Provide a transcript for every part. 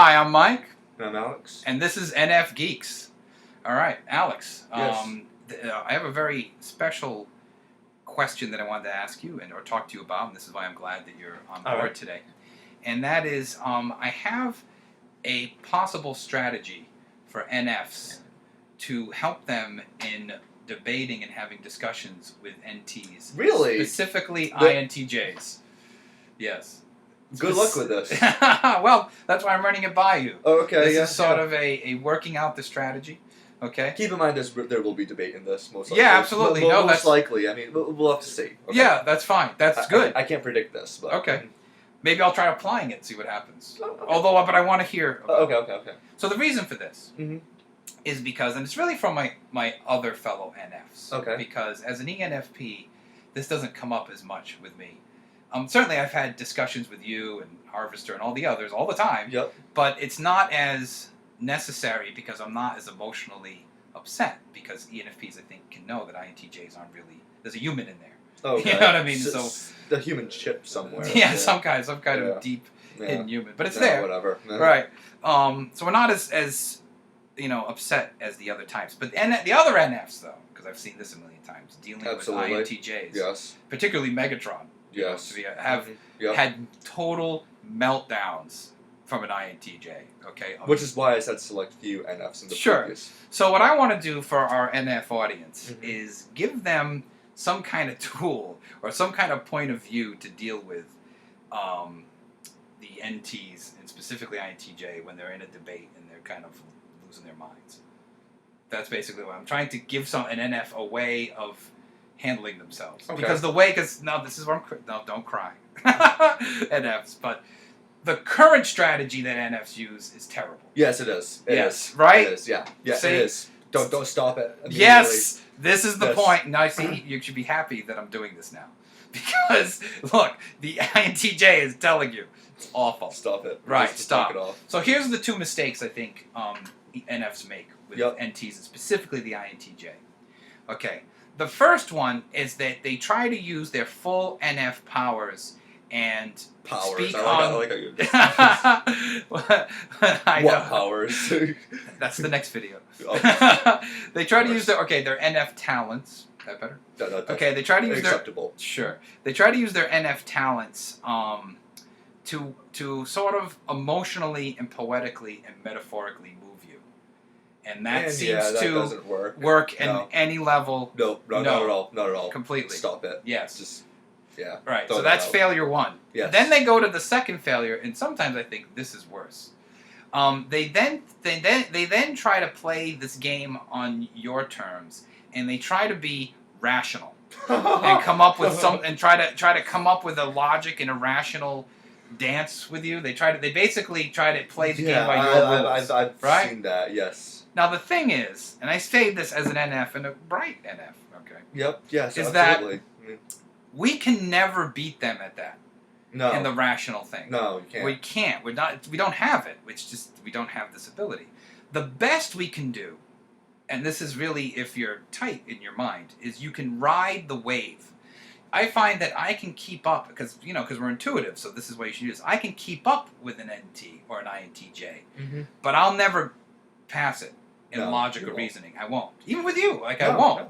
Hi, I'm Mike. And I'm Alex. And this is Nfgeeks. All right, Alex. Yes. I have a very special question that I wanted to ask you or talk to you about, and this is why I'm glad that you're on board today. And that is, I have a possible strategy for NFs to help them in debating and having discussions with NTs. Really? Specifically INTJs. Yes. Good luck with this. Well, that's why I'm running it by you. Oh, okay, This is sort of a working out the strategy. Okay. Keep in mind there will be debate in this, most likely. Yeah, absolutely. Most likely. I mean, we'll have to see. Okay? Yeah, that's fine. That's good. I can't predict this, but... Okay. Maybe I'll try applying it and see what happens. Oh, okay. But I want to hear about Okay. So the reason for this is because, and it's really from my other fellow NFs. Okay. Because as an ENFP, this doesn't come up as much with me. Certainly I've had discussions with you and Harvester and all the others all the time. Yep. But it's not as necessary because I'm not as emotionally upset, because ENFPs, I think, can know that INTJs aren't really... There's a human in there. Okay. You know what I mean? So the human chip somewhere. Yeah, some kind of deep hidden human. But it's there. Whatever. Right. So we're not as upset as the other types. But the other NFs, though, because I've seen this a million times, dealing with INTJs. Yes. Particularly Megatron. Yes. Have had total meltdowns from an INTJ. Okay. Which is why I said select few NFs in the previous. So what I want to do for our NF audience is give them some kind of tool or some kind of point of view to deal with the NTs, and specifically INTJ, when they're in a debate and they're kind of losing their minds. That's basically what I'm trying to give an NF a way of handling themselves. Okay. Because this is where don't cry. NFs, but the current strategy that NFs use is terrible. Yes, it is. It is. Right? It is, yeah. Yes, See? it is. Don't stop it. Yes! This is the point. Now, see, you should be happy that I'm doing this now. Because, look, the INTJ is telling you it's awful. Stop it. Right, Just stop. Knock it off. So here's the two mistakes I think NFs make with NTs, and specifically the INTJ. Okay. The first one is that they try to use their full NF powers and speak on... I like how you What powers? That's the next video. Oh, they try to use their NF talents. Is that better? Okay, they try to use acceptable. They try to use their NF talents to sort of emotionally and poetically and metaphorically move you. And that seems to doesn't work at any level. No, not at all. Not at all. Completely. Stop it. Yes. Yeah. Right. So that's failure one. Yes. Then they go to the second failure, and sometimes I think this is worse. They then try to play this game on your terms, and they try to be rational and come up with try to come up with a logic and a rational dance with you. They basically try to play the game by your rules. I've seen that. Yes. Now the thing is, and I say this as an NF and a bright NF. Okay. Yep. Yes. Is absolutely. that we can never beat them at that. No. In the rational thing. No, you can't. We can't. We don't have it. It's just we don't have this ability. The best we can do, and this is really if you're tight in your mind, is you can ride the wave. I find that I can keep up because we're intuitive, so this is what you should use. I can keep up with an NT or an INTJ, but I'll never pass it in logic or reasoning. I won't. Even with you, I won't.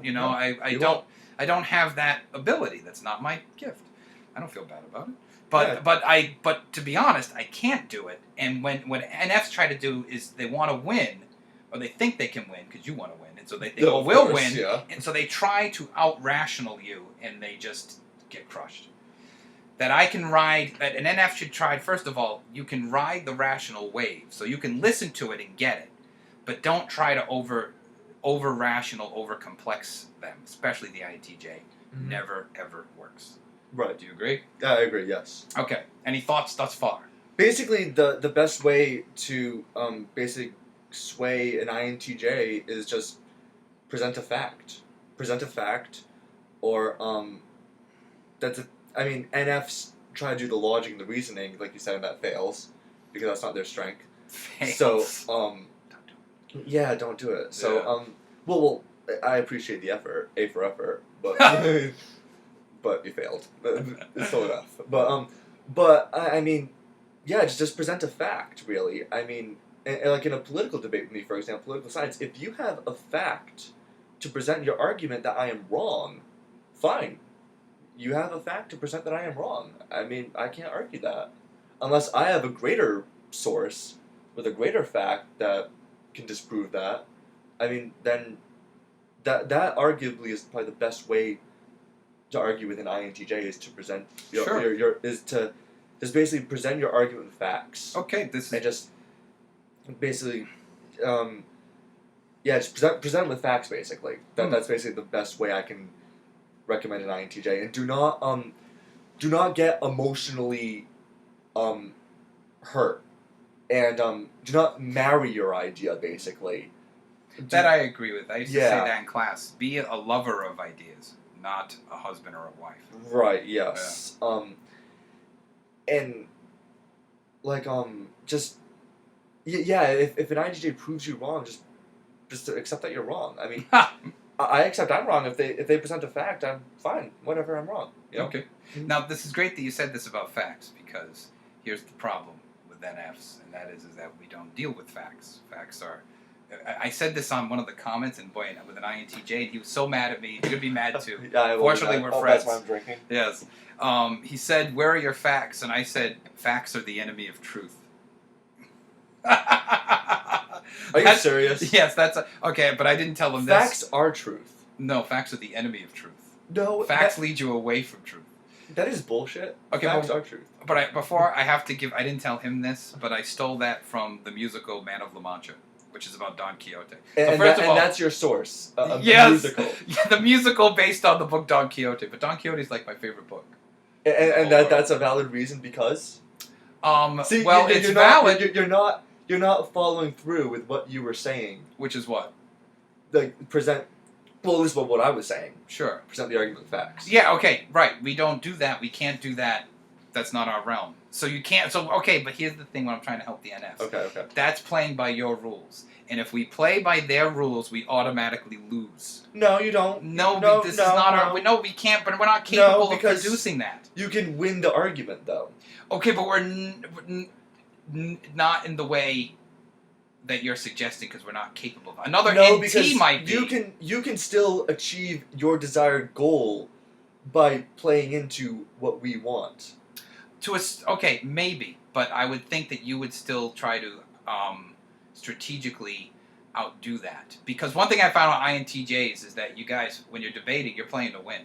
I don't have that ability. That's not my gift. I don't feel bad about it. But to be honest, I can't do it. And when NFs try to do is they want to win, or they think they can win because you want to win, and so they think we'll win, and so they try to out-rational you, and they just get crushed. That I can ride, that an NF should try, first of all, you can ride the rational wave, so you can listen to it and get it, but don't try to over-rational, over-complex them, especially the INTJ. Never, ever works. Right. Do you agree? I agree, yes. Okay. Any thoughts thus far? Basically, the best way to basically sway an INTJ is just present a fact. Present a fact, or NFs try to do the logic and the reasoning, like you said, and that fails because that's not their strength. Fails. So, yeah, don't do it. So, well, I appreciate the effort, A for effort, but but you failed. It's still enough. But yeah, just present a fact, really. I mean, and like in a political debate with me, for example, political science, if you have a fact to present your argument that I am wrong, fine. You have a fact to present that I am wrong. I mean, I can't argue that. Unless I have a greater source with a greater fact that can disprove that, I mean, then that arguably is probably the best way to argue with an INTJ is to present Sure. is to just basically present your argument with facts. Okay, this is And just basically, yeah, just present with facts. Basically, that's basically the best way I can recommend an INTJ. And do not get emotionally hurt, and do not marry your idea. Basically, that I agree with. I used to say Yeah. that in class. Be a lover of ideas, not a husband or a wife. right? Yes. And like just yeah, if an INTJ proves you wrong, just to accept that you're wrong. I mean, I accept I'm wrong. If they present a fact, I'm fine. Whatever, I'm wrong. You know? Okay. Mhm. Now, this is great that you said this about facts, because here's the problem with NFs, and that is that we don't deal with facts. Facts are... I said this on one of the comments, and boy, with an INTJ, and he was so mad at me. You're going to be mad too. Yeah, Fortunately, we're friends. That's why I'm drinking. Yes. He said, "Where are your facts?" And I said, "Facts are the enemy of truth." Are you serious? Yes, okay, but I didn't tell him this. Facts are truth. No, facts are the enemy of truth. No, Facts lead you away from truth. that is bullshit. Okay, Facts are truth. But I didn't tell him this, but I stole that from the musical Man of La Mancha, which is about Don Quixote. And that's your source. Yes, musical. Yeah, the musical based on the book Don Quixote. But Don Quixote is like my favorite book. And that's a valid reason because. See, well, it's valid. You're not following through with what you were saying. Which is what? Like present. Well, this is what I was saying. Sure. Present the argument with facts. Yeah. Okay. Right. We don't do that. We can't do that. That's not our realm. So you can't. So okay. But here's the thing. When I'm trying to help the NFs. Okay. That's playing by your rules. And if we play by their rules, we automatically lose. No, you don't. No, this is not our... No, we can't, but we're not capable of producing that. You can win the argument, though. Okay, but we're not in the way that you're suggesting, because we're not capable of. Another NT might be. You can still achieve your desired goal by playing into what we want. Okay, maybe, but I would think that you would still try to strategically outdo that. Because one thing I found on INTJs is that you guys, when you're debating, you're playing to win.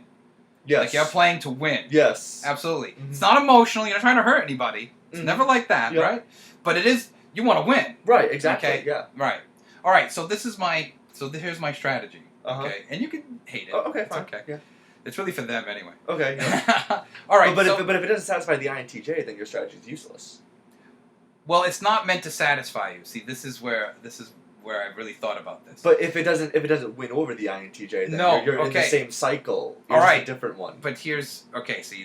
Yes. Like, you're playing to win. Yes. Absolutely. Mm-hmm. It's not emotional. You're not trying to hurt anybody. It's never like that, right? But it is, you want to win. Right, exactly. Okay? Yeah. Right. All right, so here's my strategy. Uh-huh. Okay? And you can hate it. Oh, okay, it's fine. okay. Yeah. It's really for them anyway. Okay. Yeah. All right. But if it doesn't satisfy the INTJ, then your strategy is useless. Well, it's not meant to satisfy you. See, this is where I really thought about this. But if it doesn't win over the INTJ, then you're in the same cycle. All right, a different one. But see,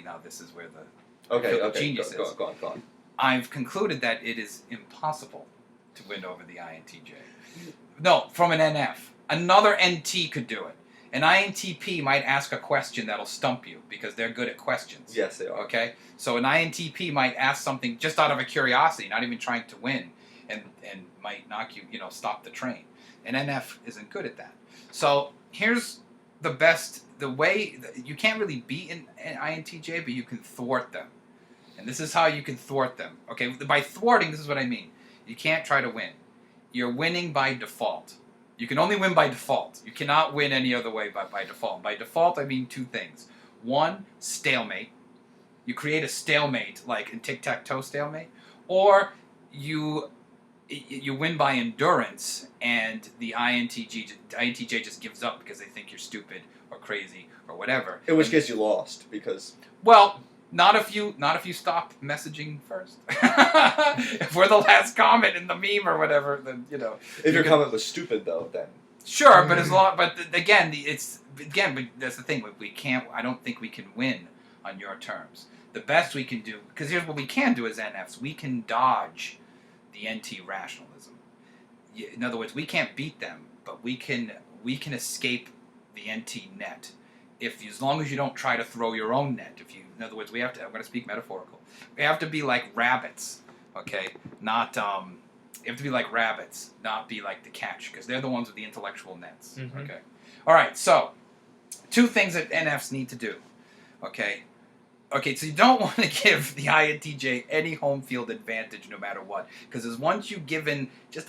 now this is where the genius is. Go on. I've concluded that it is impossible to win over the INTJ. No, from an NF. Another NT could do it. An INTP might ask a question that'll stump you, because they're good at questions. Yes, they are. Okay? So an INTP might ask something just out of a curiosity, not even trying to win, and might knock you, stop the train. An NF isn't good at that. So here's the way, you can't really beat an INTJ, but you can thwart them. And this is how you can thwart them. Okay? By thwarting, this is what I mean. You can't try to win. You're winning by default. You can only win by default. You cannot win any other way by default. By default, I mean two things. One, stalemate. You create a stalemate, like in tic-tac-toe stalemate. Or you win by endurance, and the INTJ just gives up because they think you're stupid or crazy or whatever. In which case you lost, because... Well... Not if you stop messaging first. If we're the last comment in the meme or whatever, then If your comment was stupid, though, then sure. But but that's the thing. We can't. I don't think we can win on your terms. The best we can do, because here's what we can do as NFs: we can dodge the NT rationalism. In other words, we can't beat them, but we can escape the NT net. As long as you don't try to throw your own net. In other words, I'm going to speak metaphorical. We have to be like rabbits, Okay, not you have to be like rabbits, not be like the catch, because they're the ones with the intellectual nets. Mhm. Okay, all right. So, two things that NFs need to do. Okay. Okay, so you don't want to give the INTJ any home field advantage no matter what, because once you've given you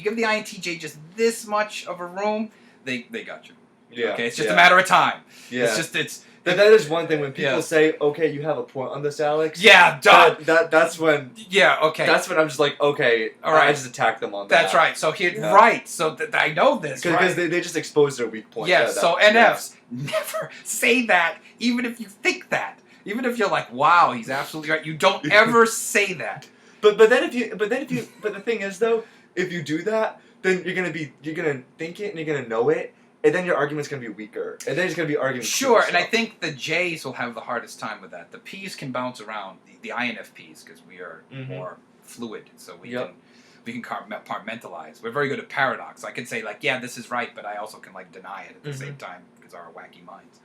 give the INTJ just this much of a room, they got you. Yeah. Okay, it's just a matter of time. Yeah. It's that is one thing when people Yeah. say, "Okay, you have a point on this, Alex." yeah, duh. That's when Yeah, okay. that's when I'm just like, okay, All right. I just attack them on that. That's right. So here, Yeah. right. So I know this, Because right? they just expose their weak points. Yes. Yeah, So that- NFs never say that, even if you think that, even if you're like, "Wow, he's absolutely right." You don't ever say that. But the thing is though, if you do that, then you're gonna think it and you're gonna know it, and then your argument's gonna be weaker, and then it's gonna be arguing. Sure, and I think the J's will have the hardest time with that. The P's can bounce around, the INFPs, because we are more fluid, so we can compartmentalize. We're very good at paradox. I can say like, yeah, this is right, but I also can like deny it at the same time because of our wacky minds.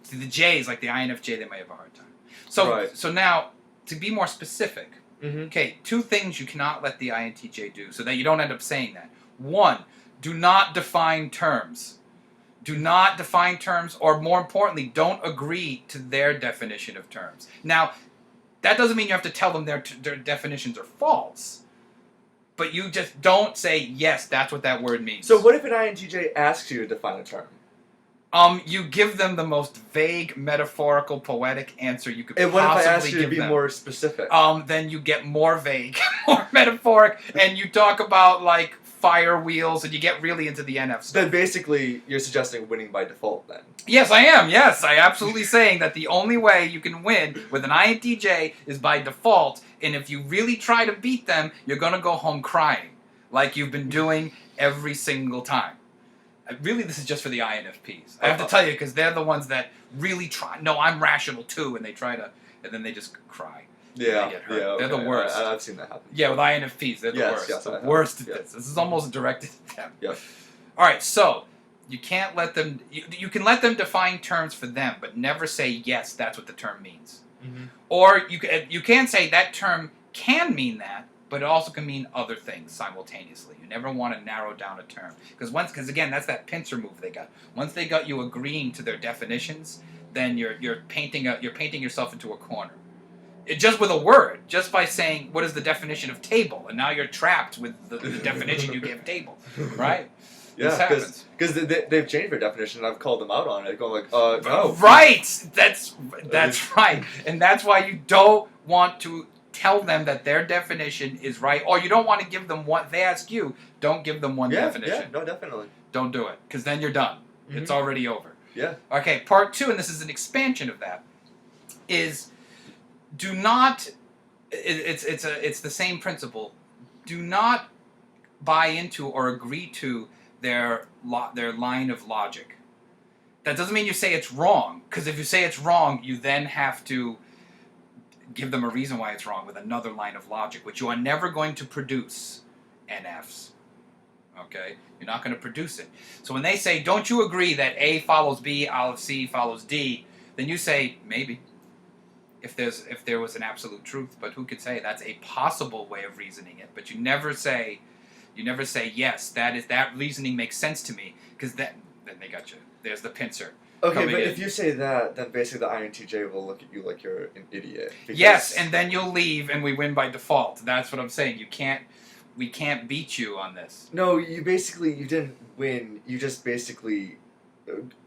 See, the J's, like the INFJ, they may have a hard time. So, so now to be more specific, okay, two things you cannot let the INTJ do, so that you don't end up saying that. One, do not define terms. Do not define terms, or more importantly, don't agree to their definition of terms. Now, that doesn't mean you have to tell them their definitions are false, but you just don't say, yes, that's what that word means. So what if an INTJ asks you to define a term? You give them the most vague, metaphorical, poetic answer you could And possibly give them. what if I ask you to be more specific? Then you get more vague, more metaphoric, and you talk about, like, fire wheels, and you get really into the NF stuff. Then basically, you're suggesting winning by default, then. Yes, I am. Yes, I absolutely saying that the only way you can win with an INTJ is by default, and if you really try to beat them, you're going to go home crying, like you've been doing every single time. Really, this is just for the INFPs. I have to tell you, because they're the ones that really try. No, I'm rational too, and they try to, and then they just cry. Yeah, They get hurt. They're the worst. I've seen that happen. Yeah, with INFPs, they're the worst. Yes, the worst at this. This is almost directed at them. Yeah. All right, so you can't let them. You can let them define terms for them, but never say yes. That's what the term means. Or you can say that term can mean that, but it also can mean other things simultaneously. You never want to narrow down a term because again, that's that pincer move they got. Once they got you agreeing to their definitions, then you're painting yourself into a corner. Just with a word, just by saying what is the definition of table, and now you're trapped with the definition you give table, right? Yeah, because they've changed their definition, and I've called them out on it, going like, no. Right, that's right, and that's why you don't want to tell them that their definition is right, or you don't want to give them what they ask you. Don't give them one definition. Yeah, no, definitely. Don't do it, because then you're done. It's already over. Yeah. Okay, part 2, and this is an expansion of that, is do not. It's the same principle. Do not buy into or agree to their line of logic. That doesn't mean you say it's wrong, because if you say it's wrong, you then have to give them a reason why it's wrong with another line of logic, which you are never going to produce, NFs. Okay? You're not going to produce it. So when they say, don't you agree that A follows B, C follows D, then you say, maybe. If there was an absolute truth, but who could say that's a possible way of reasoning it? But you never say yes, that reasoning makes sense to me, because then they got you. There's the pincer. Okay, but if you say that, then basically the INTJ will look at you like you're an idiot. Yes, and then you'll leave, and we win by default. That's what I'm saying. We can't beat you on this. No, you didn't win. You just basically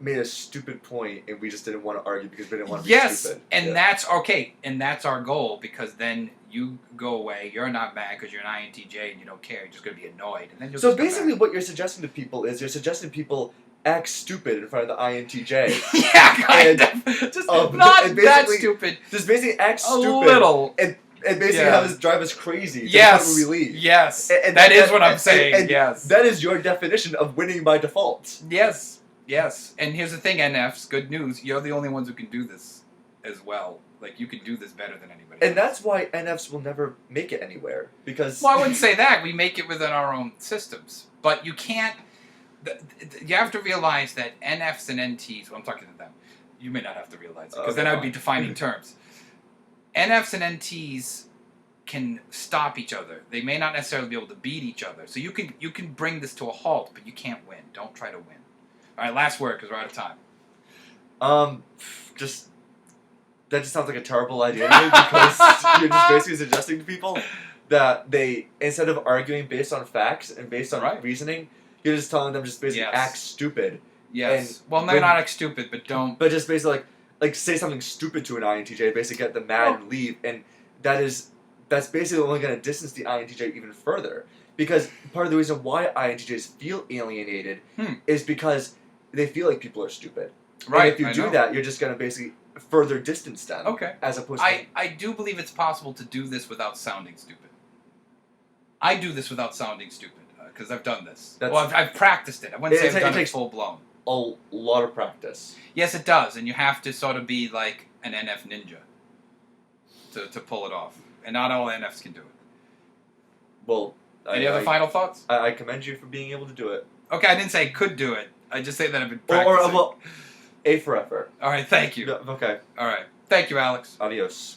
made a stupid point, and we just didn't want to argue because we didn't want to be stupid. And that's okay, and that's our goal, because then you go away, you're not mad because you're an INTJ and you don't care, you're just going to be annoyed. And then you'll so basically what you're suggesting to people is you're suggesting people act stupid in front of the INTJ. Yeah, kind of. Just not that stupid. Just basically act stupid. A little. And basically have us drive us crazy. Yes. When we leave. Yes. And that is what I'm saying. Yes. That is your definition of winning by default. Yes. Yes. And here's the thing, NFs, good news, you're the only ones who can do this as well. Like, you can do this better than anybody else. And that's why NFs will never make it anywhere. Because... Well, I wouldn't say that. We make it within our own systems. But you can't... You have to realize that NFs and NTs... Well, I'm talking to them. You may not have to realize it, because then I would be defining terms. NFs and NTs can stop each other. They may not necessarily be able to beat each other. So you can bring this to a halt, but you can't win. Don't try to win. All right, last word because we're out of time. Just that just sounds like a terrible idea to me because you're just basically suggesting to people that they, instead of arguing based on facts and based on reasoning, you're just telling them just basically act stupid. Yes. Well, maybe not act stupid, but don't. But just basically like say something stupid to an INTJ, basically get them mad and leave, and that's basically only going to distance the INTJ even further. Because part of the reason why INTJs feel alienated is because they feel like people are stupid. Right. And if you do that, you're just going to basically further distance them. Okay. As opposed to... I do believe it's possible to do this without sounding stupid. I do this without sounding stupid, because I've done this. I've practiced it. I wouldn't say I've done it full blown. A lot of practice. Yes, it does, and you have to sort of be like an NF ninja to pull it off. And not all NFs can do it. Well... Any other final thoughts? I commend you for being able to do it. Okay, I didn't say I could do it. I just say that I've been practicing. Well, A for effort. All right, thank you. Okay. All right. Thank you, Alex. Adios.